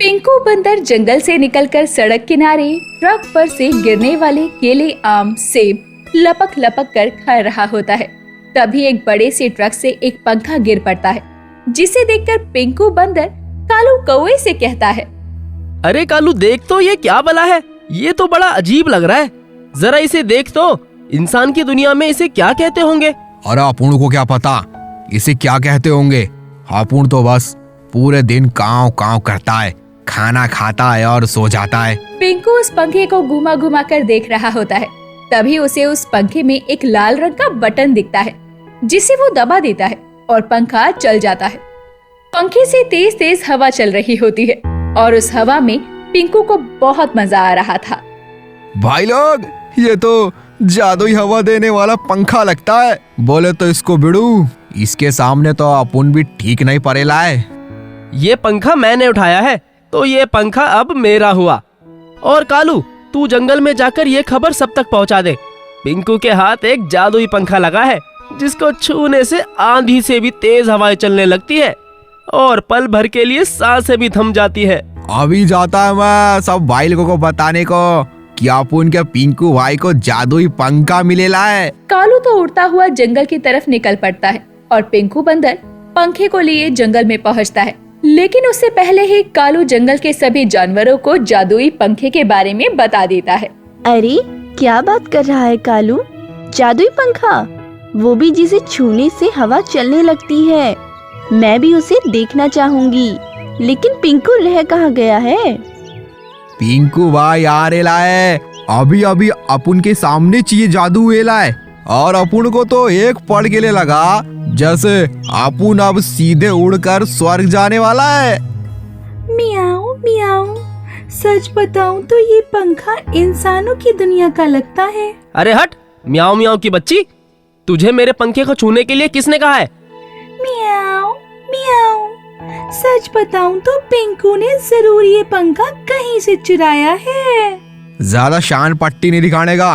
पिंकू बंदर जंगल से निकलकर सड़क किनारे ट्रक पर से गिरने वाले केले, आम, सेब लपक लपक कर खा रहा होता है। तभी एक बड़े से ट्रक से एक पंखा गिर पड़ता है, जिसे देखकर पिंकू बंदर कालू कौवे से कहता है, अरे कालू देख तो ये क्या बला है, ये तो बड़ा अजीब लग रहा है। जरा इसे देख तो, इंसान की दुनिया में इसे क्या कहते होंगे। अरे अपूर्ण को क्या पता इसे क्या कहते होंगे। अपूर्ण तो बस पूरे दिन काव काव करता है, खाना खाता है और सो जाता है। पिंकू उस पंखे को घुमा घुमा कर देख रहा होता है। तभी उसे उस पंखे में एक लाल रंग का बटन दिखता है, जिसे वो दबा देता है और पंखा चल जाता है। पंखे से तेज तेज हवा चल रही होती है और उस हवा में पिंकू को बहुत मजा आ रहा था। भाई लोग, ये तो जादुई हवा देने वाला पंखा लगता है। बोले तो इसको बिड़ू, इसके सामने तो अपुन भी ठीक नहीं पड़ेला है। ये पंखा मैंने उठाया है, तो ये पंखा अब मेरा हुआ। और कालू, तू जंगल में जाकर ये खबर सब तक पहुंचा दे। पिंकू के हाथ एक जादुई पंखा लगा है, जिसको छूने से आंधी से भी तेज हवाएं चलने लगती है और पल भर के लिए सांसें भी थम जाती है। अभी जाता है मैं सब भाई लोगों को बताने को कि अपुन के पिंकू भाई को जादुई पंखा मिलेला है। कालू तो उड़ता हुआ जंगल की तरफ निकल पड़ता है और पिंकू बंदर पंखे को लिए जंगल में पहुंचता है। लेकिन उससे पहले ही कालू जंगल के सभी जानवरों को जादुई पंखे के बारे में बता देता है। अरे क्या बात कर रहा है कालू, जादुई पंखा, वो भी जिसे छूने से हवा चलने लगती है। मैं भी उसे देखना चाहूंगी, लेकिन पिंकू रह कहाँ गया है? पिंकू भाई आ रेला है, अभी अभी अपुन के सामने चाहिए जादू एला है और अपुन को तो एक पड़ के लिए लगा जैसे अपुन अब सीधे उड़कर स्वर्ग जाने वाला है। मियाऊ मियाऊ, सच बताऊं तो ये पंखा इंसानों की दुनिया का लगता है। अरे हट म्याऊ म्याऊ की बच्ची, तुझे मेरे पंखे को छूने के लिए किसने कहा है? मियाऊ मियाऊ, सच बताऊं तो पिंकू ने जरूर ये पंखा कहीं से चुराया है। ज्यादा शान पट्टी नहीं दिखाने का,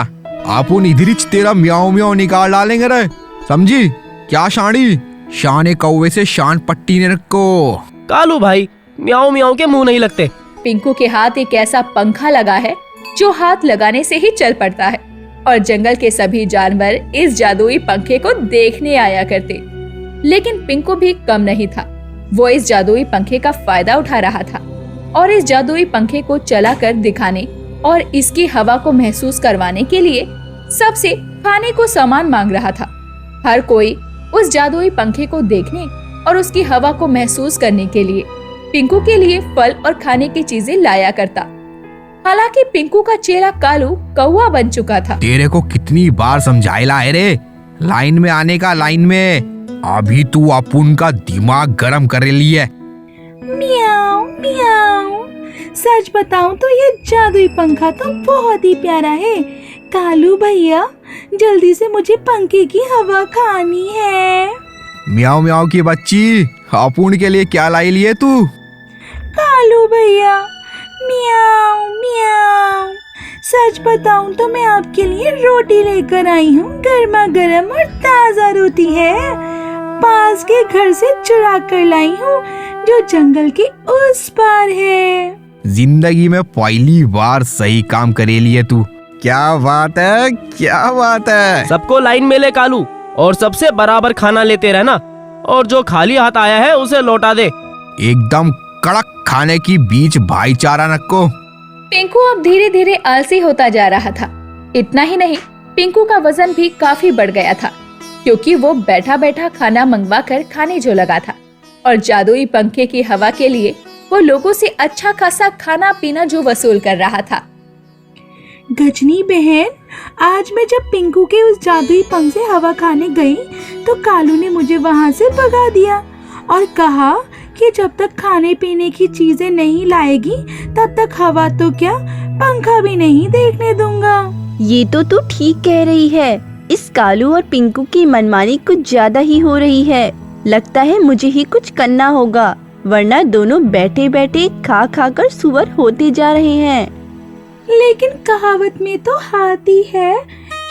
अपुन इधर ही तेरा म्याऊ म्याऊ निकाल डालेंगे रे, समझी? क्या शानी, शाने कौवे से शान पट्टी ने रखो। कालू भाई, म्याऊ म्याऊ के मुंह नहीं लगते। पिंकू के हाथ एक ऐसा पंखा लगा है जो हाथ लगाने से ही चल पड़ता है और जंगल के सभी जानवर इस जादुई पंखे को देखने आया करते। लेकिन पिंकू भी कम नहीं था, वो इस जादुई पंखे का फायदा उठा रहा था और इस जादुई पंखे को चलाकर दिखाने और इसकी हवा को महसूस करवाने के लिए सबसे खाने को सामान मांग रहा था। हर कोई उस जादुई पंखे को देखने और उसकी हवा को महसूस करने के लिए पिंकू के लिए फल और खाने की चीजें लाया करता। हालांकि पिंकू का चेहरा कालू कौवा बन चुका था। तेरे को कितनी बार समझाइला है रे, लाइन में आने का, लाइन में। अभी तू अपुन का दिमाग गरम कर रही है। मियाऊ मियाऊ, सच बताऊं तो ये जादुई पंखा तो बहुत ही प्यारा है। कालू भैया, जल्दी से मुझे पंखे की हवा खानी है। म्याऊ म्याऊ की बच्ची, अपुन के लिए क्या लाई लिए तू? कालू भैया, मियाऊ मियाऊ, सच बताऊं तो मैं आपके लिए रोटी लेकर आई हूँ, गर्मा गर्म और ताज़ा रोटी है। पास के घर से चुरा कर लाई हूँ, जो जंगल के उस पार है। जिंदगी में पहली बार सही काम करे लिए तू। क्या बात है, क्या बात है। सबको लाइन में ले कालू, और सबसे बराबर खाना लेते रहना, और जो खाली हाथ आया है उसे लौटा दे। एकदम कड़क खाने की बीच भाईचारा रखो। पिंकू अब धीरे धीरे आलसी होता जा रहा था। इतना ही नहीं, पिंकू का वजन भी काफी बढ़ गया था, क्योंकि वो बैठा बैठा खाना मंगवा कर खाने जो लगा था और जादुई पंखे की हवा के लिए वो लोगों से अच्छा खासा खाना पीना जो वसूल कर रहा था। गजनी बहन, आज मैं जब पिंकू के उस जादुई पंख से हवा खाने गई तो कालू ने मुझे वहाँ से भगा दिया और कहा कि जब तक खाने पीने की चीजें नहीं लाएगी तब तक हवा तो क्या, पंखा भी नहीं देखने दूंगा। ये तो तू ठीक कह रही है। इस कालू और पिंकू की मनमानी कुछ ज्यादा ही हो रही है। लगता है मुझे ही कुछ करना होगा, वरना दोनों बैठे बैठे खा खा कर सुअर होते जा रहे हैं। लेकिन कहावत में तो हाथी है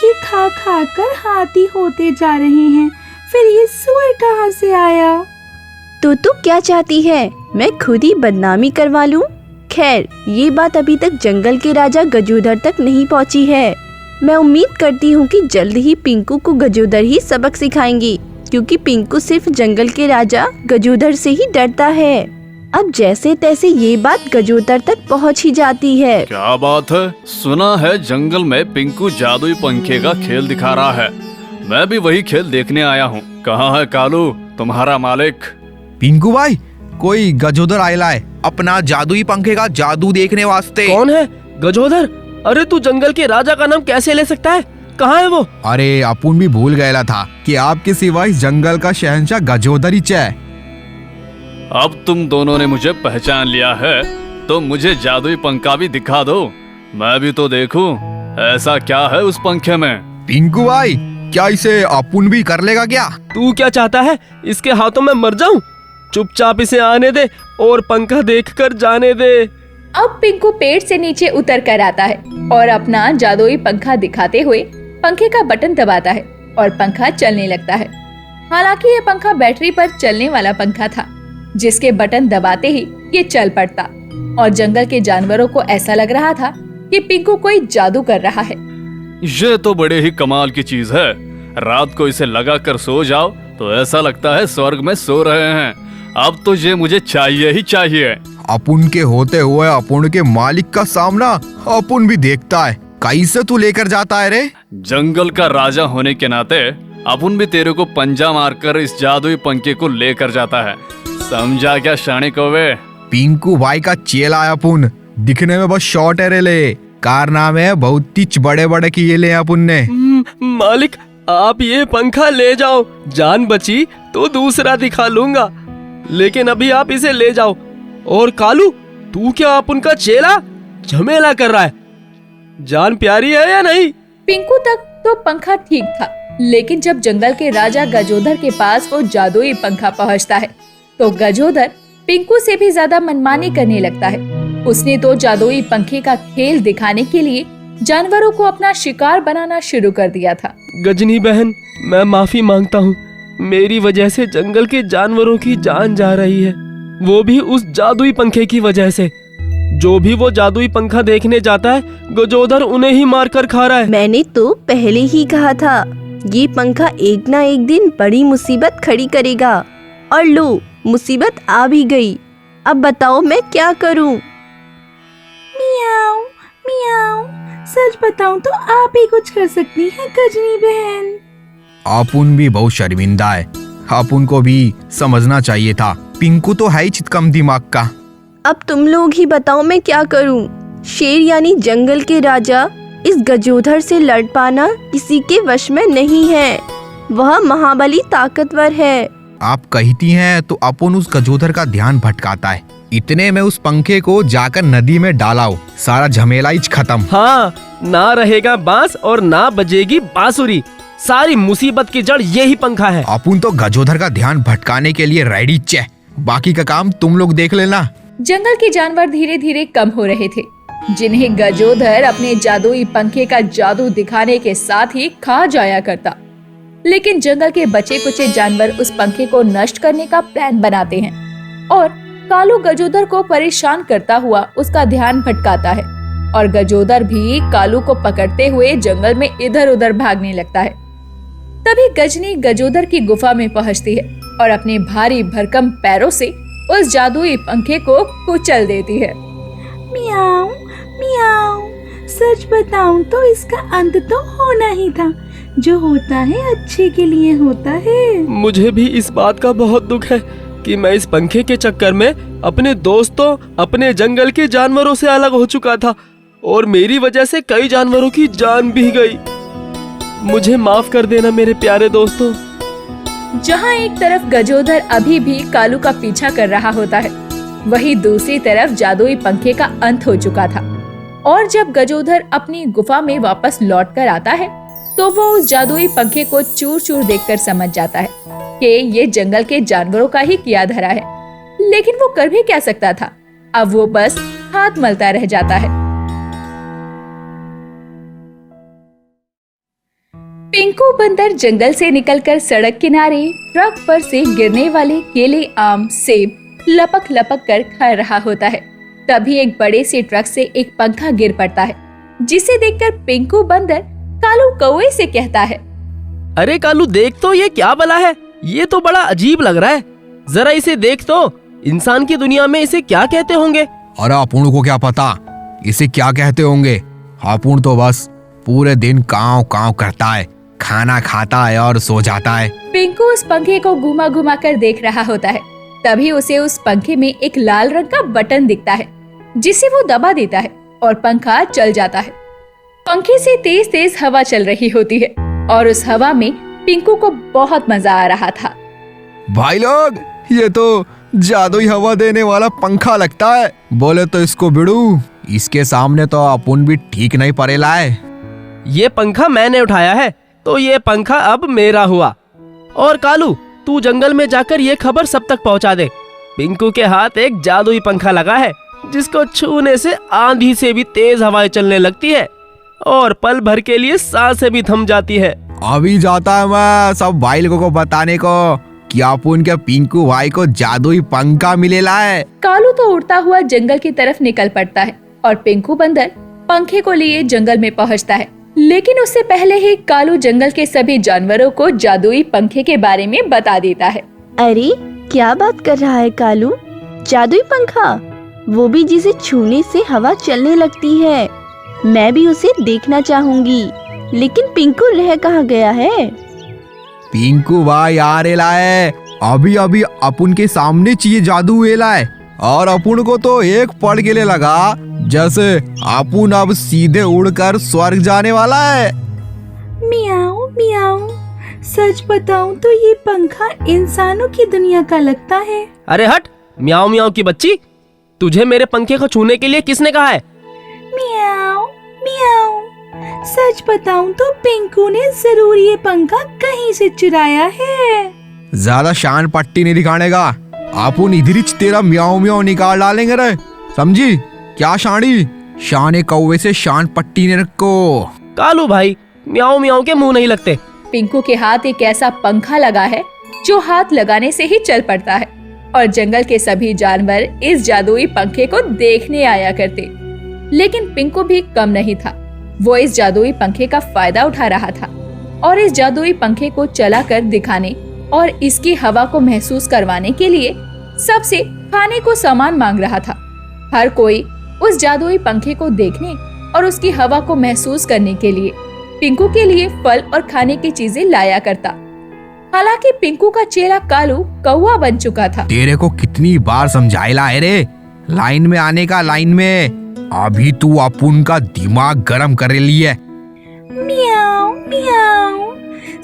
कि खा खा कर हाथी होते जा रहे हैं, फिर ये सुअर कहाँ से आया? तो तू क्या चाहती है, मैं खुद ही बदनामी करवा लूं? खैर, ये बात अभी तक जंगल के राजा गजोदर तक नहीं पहुंची है। मैं उम्मीद करती हूँ कि जल्द ही पिंकू को गजोदर ही सबक सिखाएंगी, क्योंकि पिंकू सिर्फ जंगल के राजा गजोदर से ही डरता है। अब जैसे तैसे ये बात गजोदर तक पहुँच ही जाती है। क्या बात है? सुना है जंगल में पिंकू जादुई पंखे का खेल दिखा रहा है। मैं भी वही खेल देखने आया हूँ। कहाँ है कालू, तुम्हारा मालिक? पिंकू भाई, कोई गजोदर आयला है अपना जादुई पंखे का जादू देखने वास्ते। कौन है? गजोदर? अरे तू जंगल के राजा का नाम कैसे ले सकता है? कहाँ है वो? अरे अपुन भी भूल गया था कि आपके सिवा इस जंगल का शहंशाह गजोदर ही है। अब तुम दोनों ने मुझे पहचान लिया है तो मुझे जादुई पंखा भी दिखा दो, मैं भी तो देखूं ऐसा क्या है उस पंखे में। पिंकू भाई, क्या इसे अपुन भी कर लेगा क्या? तू क्या चाहता है? इसके हाथों में मर जाऊं? चुपचाप इसे आने दे और पंखा देखकर जाने दे। अब पिंकू पेड़ से नीचे उतर कर आता है और अपना जादुई पंखा दिखाते हुए पंखे का बटन दबाता है और पंखा चलने लगता है। हालांकि ये पंखा बैटरी पर चलने वाला पंखा था, जिसके बटन दबाते ही ये चल पड़ता और जंगल के जानवरों को ऐसा लग रहा था कि पिंकू कोई जादू कर रहा है। ये तो बड़े ही कमाल की चीज है। रात को इसे लगा कर सो जाओ तो ऐसा लगता है स्वर्ग में सो रहे हैं। अब तो ये मुझे चाहिए ही चाहिए। अपुन के होते हुए अपुन के मालिक का सामना अपुन भी देखता है। कैसे तू लेकर जाता है रे? जंगल का राजा होने के नाते अपुन भी तेरे को पंजा मारकर इस जादुई पंखे को लेकर जाता है। समझा क्या शाणे कौवे? पिंकू भाई का चेला है अपुन। दिखने में बस शॉर्ट है रे ले, कारनामे बहुत ही बड़े बड़े किए ले अपुन ने। मालिक, आप ये पंखा ले जाओ, जान बची तो दूसरा दिखा लूंगा, लेकिन अभी आप इसे ले जाओ। और कालू, तू क्या आप उनका चेला झमेला कर रहा है? जान प्यारी है या नहीं? पिंकू तक तो पंखा ठीक था, लेकिन जब जंगल के राजा गजोदर के पास वो जादुई पंखा पहुंचता है तो गजोदर पिंकू से भी ज्यादा मनमानी करने लगता है। उसने तो जादुई पंखे का खेल दिखाने के लिए जानवरों को अपना शिकार बनाना शुरू कर दिया था। गजनी बहन, मैं माफी मांगता हूँ। मेरी वजह से जंगल के जानवरों की जान जा रही है, वो भी उस जादुई पंखे की वजह से। जो भी वो जादुई पंखा देखने जाता है, गजोदर उन्हें ही मारकर खा रहा है। मैंने तो पहले ही कहा था, ये पंखा एक ना एक दिन बड़ी मुसीबत खड़ी करेगा। और लो, मुसीबत आ भी गई। अब बताओ मैं क्या करूं? मियाऊ मियाऊ, सच बताऊं तो आप ही कुछ कर सकती हैं गजनी बहन। अपुन भी बहुत शर्मिंदा है। अपुन को भी समझना चाहिए था। पिंकू तो है ही चितकम दिमाग का। अब तुम लोग ही बताओ मैं क्या करूं? शेर यानी जंगल के राजा इस गजोधर से लड़ पाना किसी के वश में नहीं है। वह महाबली ताकतवर है। आप कहती हैं तो अपुन उस गजोधर का ध्यान भटकाता है। इतने में उस पंखे को जाकर नदी में डालाओ, सारा झमेला ही खत्म। हाँ, ना रहेगा बांस और ना बजेगी बांसुरी। सारी मुसीबत की जड़ यही पंखा है। अपुन तो गजोधर का ध्यान भटकाने के लिए रेडी चे। बाकी का काम तुम लोग देख लेना। जंगल के जानवर धीरे धीरे कम हो रहे थे, जिन्हें गजोधर अपने जादुई पंखे का जादू दिखाने के साथ ही खा जाया करता। लेकिन जंगल के बचे कुचे जानवर उस पंखे को नष्ट करने का प्लान बनाते हैं और कालू गजोदर को परेशान करता हुआ उसका ध्यान भटकाता है और गजोदर भी कालू को पकड़ते हुए जंगल में इधर उधर भागने लगता है। तभी गजनी गजोदर की गुफा में पहुंचती है और अपने भारी भरकम पैरों से उस जादुई पंखे को कुचल देती है। मियाऊ मियाऊ, सच बताऊं तो इसका अंत तो होना ही था। जो होता है अच्छे के लिए होता है। मुझे भी इस बात का बहुत दुख है कि मैं इस पंखे के चक्कर में अपने दोस्तों, अपने जंगल के जानवरों से अलग हो चुका था और मेरी वजह से कई जानवरों की जान भी गई। मुझे माफ कर देना मेरे प्यारे दोस्तों। जहाँ एक तरफ गजोदर अभी भी कालू का पीछा कर रहा होता है, वहीं दूसरी तरफ जादुई पंखे का अंत हो चुका था। और जब गजोदर अपनी गुफा में वापस लौट कर आता है तो वो उस जादुई पंखे को चूर चूर देखकर समझ जाता है कि ये जंगल के जानवरों का ही किया धरा है। लेकिन वो कर भी क्या सकता था? अब वो बस हाथ मलता रह जाता है। पिंकू बंदर जंगल से निकलकर सड़क किनारे ट्रक पर से गिरने वाले केले, आम, सेब लपक लपक कर खा रहा होता है। तभी एक बड़े से ट्रक से एक पंखा गिर पड़ता है, जिसे देखकर पिंकू बंदर कालू कौवे से कहता है। अरे कालू देख तो ये क्या बला है, ये तो बड़ा अजीब लग रहा है। जरा इसे देख तो, इंसान की दुनिया में इसे क्या कहते होंगे। अरे अपुन को क्या पता इसे क्या कहते होंगे। अपुन तो बस पूरे दिन काव काव करता है, खाना खाता है और सो जाता है। पिंकू उस पंखे को घुमा घुमा कर देख रहा होता है। तभी उसे उस पंखे में एक लाल रंग का बटन दिखता है, जिसे वो दबा देता है और पंखा चल जाता है। पंखे से तेज तेज हवा चल रही होती है और उस हवा में पिंकू को बहुत मजा आ रहा था। भाई लोग, ये तो जादुई हवा देने वाला पंखा लगता है। बोले तो इसको बिड़ू, इसके सामने तो अपुन भी ठीक नहीं पड़ेला है। ये पंखा मैंने उठाया है, तो ये पंखा अब मेरा हुआ। और कालू, तू जंगल में जाकर ये खबर सब तक पहुंचा दे। पिंकू के हाथ एक जादुई पंखा लगा है, जिसको छूने से आंधी से भी तेज हवाएं चलने लगती है और पल भर के लिए सांसें भी थम जाती है। अभी जाता है मैं सब भाई लोगों को बताने को कि अपुन के पिंकू भाई को जादुई पंखा मिलेला है। कालू तो उड़ता हुआ जंगल की तरफ निकल पड़ता है और पिंकू बंदर पंखे को लिए जंगल में पहुंचता है। लेकिन उससे पहले ही कालू जंगल के सभी जानवरों को जादुई पंखे के बारे में बता देता है। अरे क्या बात कर रहा है कालू, जादुई पंखा, वो भी जिसे छूने से हवा चलने लगती है। मैं भी उसे देखना चाहूंगी, लेकिन पिंकू रह कहाँ गया है? पिंकू भाई आ रेला है, अभी अभी अपुन के सामने चाहिए जादू एला है और अपुन को तो एक पड़ के लिए लगा जैसे अपुन अब सीधे उड़कर स्वर्ग जाने वाला है। मियाऊ मियाऊ, सच बताऊं तो ये पंखा इंसानों की दुनिया का लगता है। अरे हट म्याऊ म्याऊ की बच्ची, तुझे मेरे पंखे को छूने के लिए किसने कहा है? मियाऊ मियाऊ, सच बताऊं तो पिंकू ने जरूर ये पंखा कहीं से चुराया है। ज्यादा शान पट्टी नहीं दिखाने का, अपुन इधर ही तेरा म्याऊ म्याऊ निकाल डालेंगे रे, समझी? क्या शानी, शाने कौवे से शान पट्टी ने रखो। कालू भाई, म्याऊ म्याऊ के मुंह नहीं लगते। पिंकू के हाथ एक ऐसा पंखा लगा है जो हाथ लगाने से ही चल पड़ता है और जंगल के सभी जानवर इस जादुई पंखे को देखने आया करते। लेकिन पिंकू भी कम नहीं था, वो इस जादुई पंखे का फायदा उठा रहा था और इस जादुई पंखे को चलाकर दिखाने और इसकी हवा को महसूस करवाने के लिए सबसे खाने को सामान मांग रहा था। हर कोई उस जादुई पंखे को देखने और उसकी हवा को महसूस करने के लिए पिंकू के लिए फल और खाने की चीजें लाया करता। हालांकि पिंकू का चेहरा कालू कौवा बन चुका था। तेरे को कितनी बार समझाइला है रे, लाइन में आने का, लाइन में। अभी तू अपुन का दिमाग गरम कर लिए। मियाऊ मियाऊ,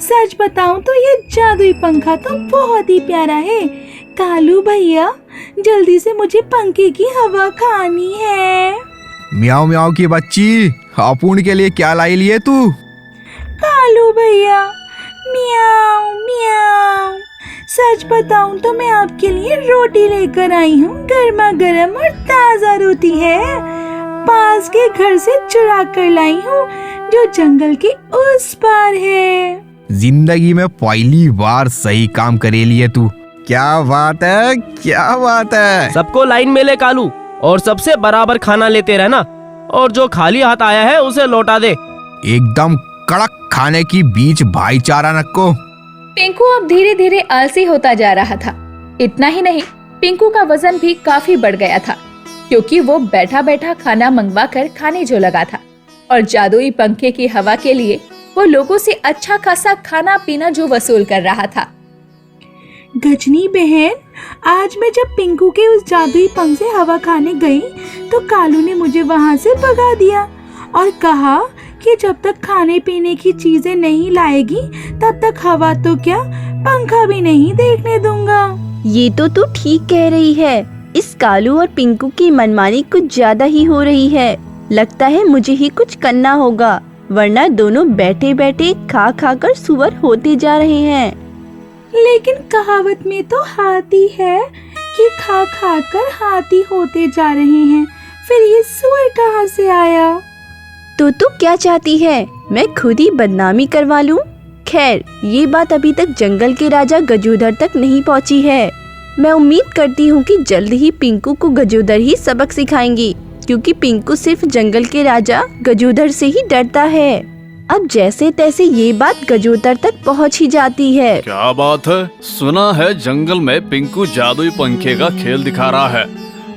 सच बताऊं तो ये जादुई पंखा तो बहुत ही प्यारा है। कालू भैया, जल्दी से मुझे पंखे की हवा खानी है। म्याऊ म्याऊ की बच्ची, अपुन के लिए क्या लाई लिए तू? कालू भैया, मियाऊ मियाऊ, सच बताऊं तो मैं आपके लिए रोटी लेकर आई हूँ, गर्मा गर्म और ताजा रोटी है। पास के घर से चुरा कर लाई हूँ, जो जंगल के उस पार है। जिंदगी में पहली बार सही काम करे लिए तू। क्या बात है, क्या बात है। सबको लाइन में ले कालू, और सबसे बराबर खाना लेते रहना, और जो खाली हाथ आया है उसे लौटा दे। एकदम कड़क खाने की बीच भाईचारा रखो। पिंकू अब धीरे धीरे आलसी होता जा रहा था। इतना ही नहीं, पिंकू का वजन भी काफी बढ़ गया था, क्योंकि वो बैठा बैठा खाना मंगवा कर खाने जो लगा था और जादुई पंखे की हवा के लिए वो लोगों से अच्छा खासा खाना पीना जो वसूल कर रहा था। गजनी बहन, आज मैं जब पिंकू के उस जादुई पंख से हवा खाने गई तो कालू ने मुझे वहाँ से भगा दिया और कहा कि जब तक खाने पीने की चीजें नहीं लाएगी तब तक हवा तो क्या, पंखा भी नहीं देखने दूंगा। ये तो तू ठीक कह रही है। इस कालू और पिंकू की मनमानी कुछ ज्यादा ही हो रही है। लगता है मुझे ही कुछ करना होगा, वरना दोनों बैठे बैठे खा खा कर सुअर होते जा रहे हैं। लेकिन कहावत में तो हाथी है कि खा खा कर हाथी होते जा रहे हैं, फिर ये सुअर कहाँ से आया? तो तू क्या चाहती है, मैं खुद ही बदनामी करवा लूं? खैर, ये बात अभी तक जंगल के राजा गजूधर तक नहीं पहुंची है। मैं उम्मीद करती हूँ कि जल्द ही पिंकू को गजोदर ही सबक सिखाएंगी, क्योंकि पिंकू सिर्फ जंगल के राजा गजोदर से ही डरता है। अब जैसे तैसे ये बात गजोदर तक पहुँच ही जाती है। क्या बात है? सुना है जंगल में पिंकू जादुई पंखे का खेल दिखा रहा है।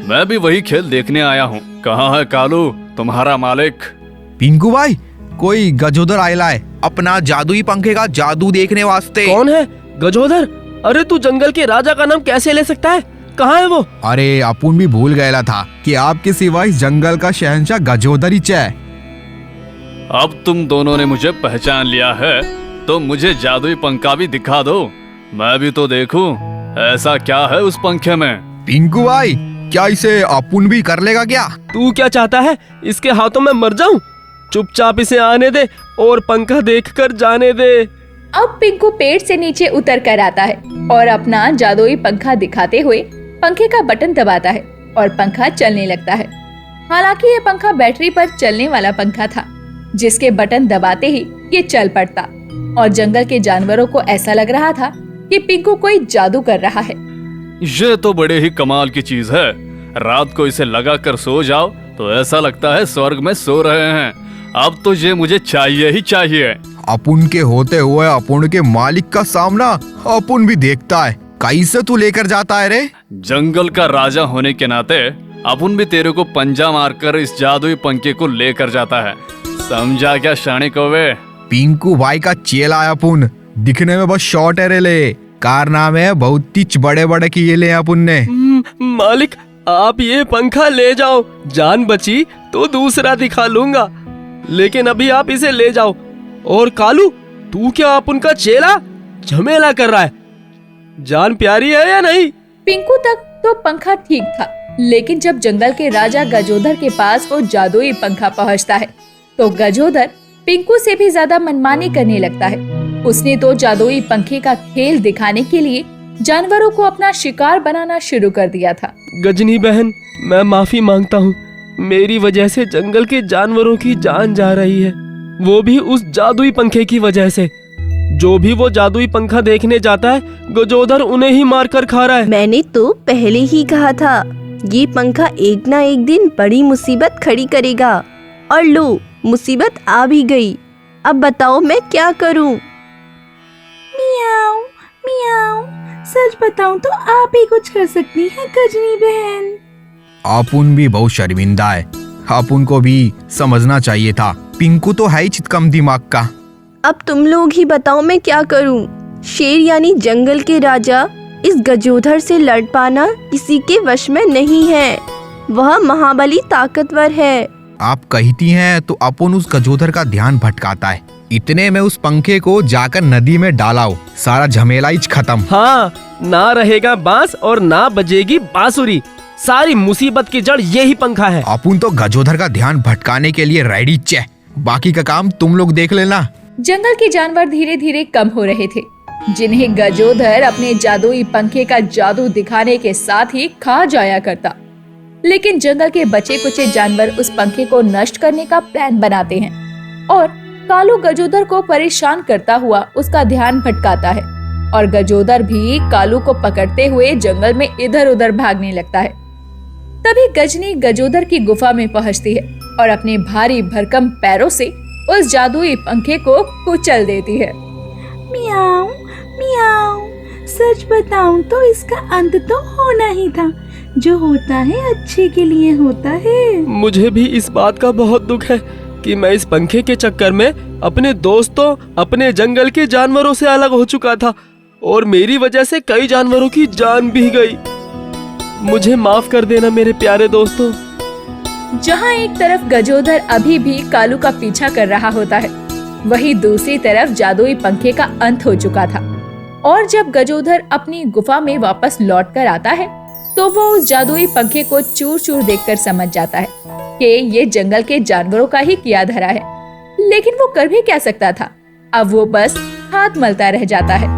मैं भी वही खेल देखने आया हूँ। कहाँ है कालू, तुम्हारा मालिक? पिंकू भाई, कोई गजोदर आयला है अपना जादुई पंखे का जादू देखने वास्ते। कौन है? गजोदर? अरे तू जंगल के राजा का नाम कैसे ले सकता है? कहाँ है वो? अरे अपुन भी भूल गया था कि आपके सिवा इस जंगल का शहंशाह गजोदर ही है। अब तुम दोनों ने मुझे पहचान लिया है तो मुझे जादुई पंखा भी दिखा दो, मैं भी तो देखूं ऐसा क्या है उस पंखे में। पिंकू भाई, क्या इसे अपुन भी कर लेगा क्या? तू क्या चाहता है? इसके हाथों में मर जाऊं? चुपचाप इसे आने दे और पंखा देखकर जाने दे। अब पिंकू पेड़ से नीचे उतर कर आता है और अपना जादुई पंखा दिखाते हुए पंखे का बटन दबाता है और पंखा चलने लगता है। हालांकि ये पंखा बैटरी पर चलने वाला पंखा था, जिसके बटन दबाते ही ये चल पड़ता और जंगल के जानवरों को ऐसा लग रहा था कि पिंकू कोई जादू कर रहा है। ये तो बड़े ही कमाल की चीज है। रात को इसे लगा कर सो जाओ तो ऐसा लगता है स्वर्ग में सो रहे हैं। अब तो ये मुझे चाहिए ही चाहिए। अपुन के होते हुए अपुन के मालिक का सामना अपुन भी देखता है। कैसे तू लेकर जाता है रे? जंगल का राजा होने के नाते अपुन भी तेरे को पंजा मारकर इस जादुई पंखे को लेकर जाता है। समझा क्या शाणे कौवे? पिंकू भाई का चेला है अपुन, दिखने में बस शॉर्ट है रे ले, कारनामे बहुत ही बड़े बड़े किए ले अपुन ने। मालिक, आप ये पंखा ले जाओ, जान बची तो दूसरा दिखा लूंगा, लेकिन अभी आप इसे ले जाओ। और कालू, तू क्या आप उनका चेला झमेला कर रहा है? जान प्यारी है या नहीं? पिंकू तक तो पंखा ठीक था, लेकिन जब जंगल के राजा गजोदर के पास वो जादुई पंखा पहुंचता है तो गजोदर पिंकू से भी ज्यादा मनमानी करने लगता है। उसने तो जादुई पंखे का खेल दिखाने के लिए जानवरों को अपना शिकार बनाना शुरू कर दिया था। गजनी बहन, मैं माफी मांगता हूँ। मेरी वजह से जंगल के जानवरों की जान जा रही है, वो भी उस जादुई पंखे की वजह से। जो भी वो जादुई पंखा देखने जाता है, गजोदर उन्हें ही मार कर खा रहा है। मैंने तो पहले ही कहा था, ये पंखा एक ना एक दिन बड़ी मुसीबत खड़ी करेगा। और लो, मुसीबत आ भी गई। अब बताओ मैं क्या करूं? मियाऊ मियाऊ, सच बताऊं तो आप ही कुछ कर सकती हैं गजनी बहन। अपुन भी बहुत शर्मिंदा है। अपुन को भी समझना चाहिए था, पिंकू तो है ही चितकम दिमाग का। अब तुम लोग ही बताओ मैं क्या करूं? शेर यानी जंगल के राजा इस गजोधर से लड़ पाना किसी के वश में नहीं है। वह महाबली ताकतवर है। आप कहती हैं तो अपुन उस गजोधर का ध्यान भटकाता है। इतने में उस पंखे को जाकर नदी में डालाओ, सारा झमेला ही खत्म। हाँ, ना रहेगा बांस और ना बजेगी बांसुरी। सारी मुसीबत की जड़ यही पंखा है। अपुन तो गजोधर का ध्यान भटकाने के लिए रेडी चे, बाकी का काम तुम लोग देख लेना। जंगल के जानवर धीरे धीरे कम हो रहे थे, जिन्हें गजोधर अपने जादुई पंखे का जादू दिखाने के साथ ही खा जाया करता। लेकिन जंगल के बचे कुचे जानवर उस पंखे को नष्ट करने का प्लान बनाते हैं और कालू गजोदर को परेशान करता हुआ उसका ध्यान भटकाता है और गजोदर भी कालू को पकड़ते हुए जंगल में इधर उधर भागने लगता है। तभी गजनी गजोदर की गुफा में पहुंचती है और अपने भारी भरकम पैरों से उस जादुई पंखे को कुचल देती है। मियाऊ मियाऊ, सच बताऊं तो इसका अंत तो होना ही था। जो होता है अच्छे के लिए होता है। मुझे भी इस बात का बहुत दुख है कि मैं इस पंखे के चक्कर में अपने दोस्तों, अपने जंगल के जानवरों से अलग हो चुका था और मेरी वजह से कई जानवरों की जान भी गई। मुझे माफ कर देना मेरे प्यारे दोस्तों। जहाँ एक तरफ गजोदर अभी भी कालू का पीछा कर रहा होता है, वहीं दूसरी तरफ जादुई पंखे का अंत हो चुका था। और जब गजोदर अपनी गुफा में वापस लौट कर आता है तो वो उस जादुई पंखे को चूर चूर देखकर समझ जाता है कि ये जंगल के जानवरों का ही किया धरा है। लेकिन वो कर भी क्या सकता था? अब वो बस हाथ मलता रह जाता है।